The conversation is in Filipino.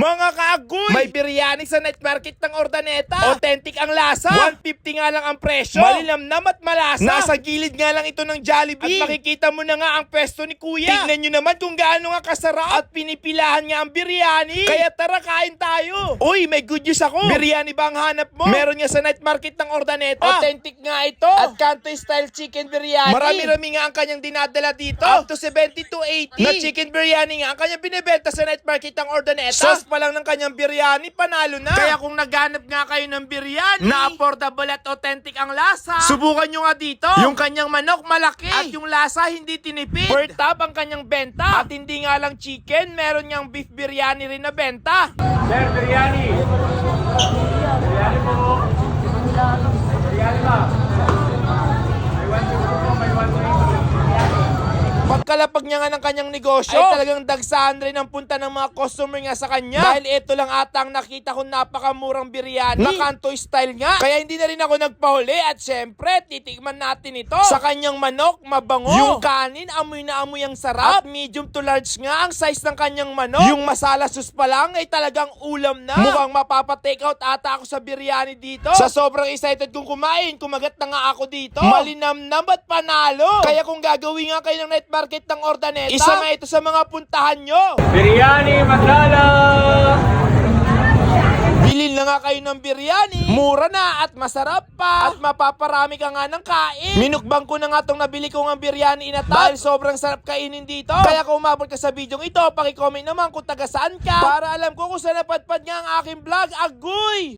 Mga kaagoy! May biryani sa night market ng Urdaneta. Authentic ang lasa. 150 nga lang ang presyo. Malinamnam at malasa. Nasa gilid nga lang ito ng Jollibee. At makikita mo na nga ang pwesto ni Kuya. Tignan nyo naman kung gaano nga kasarap. At pinipilahan nga ang biryani. Kaya tara, kain tayo. Uy, may good news ako. Biryani ba ang hanap mo? Meron nga sa night market ng Urdaneta. Authentic nga ito. At Cantoy style chicken biryani. Marami-rami nga ang kanyang dinadala dito. Up to 70 to 80 na chicken biryani nga ang kanyang binibenta sa night market ng Urdaneta. Sauce pa lang ng kanyang biryani, panalo na. Kaya kung naghanap nga kayo ng biryani na affordable at authentic ang lasa, subukan nyo nga dito. Yung kanyang manok malaki at yung lasa hindi tinipid. Per tab ang kanyang benta. At hindi nga lang chicken, meron niyang beef biryani rin na benta. Sir, biryani. Biryani po. Biryani ba? May 1 po, may 1 Pagkalapag niya nga ng kanyang negosyo, ay talagang dagsahan rin ang punta ng mga customer nga sa kanya. Dahil ito lang ata ang nakita kong napakamurang biryani na Cantoy style nga. Kaya hindi na rin ako nagpahuli at syempre, titikman natin ito. Sa kanyang manok, mabango. Yung kanin, amoy na amoy ang sarap. At medium to large nga ang size ng kanyang manok. Yung masala sauce pa lang ay talagang ulam na. Mukhang mapapa-take out ata ako sa biryani dito. Sa sobrang excited kong kumain, kumagat na nga ako dito. Malinamnam at panalo. Kaya kung gagawin nga kayo ng night market ng Urdaneta, isa na ito sa mga puntahan nyo. Biryani, Maglala! Bilhin na nga kayo ng biryani. Mura na at masarap pa. At mapaparami ka nga ng kain. Minukbang ko na nga itong nabili ko ng biryani inatab. Dahil sobrang sarap kainin dito. Kaya kung umabot ka sa video ito, pakicomment naman kung taga saan ka. Para alam ko kung saan napadpad nga ang aking vlog. Agoy!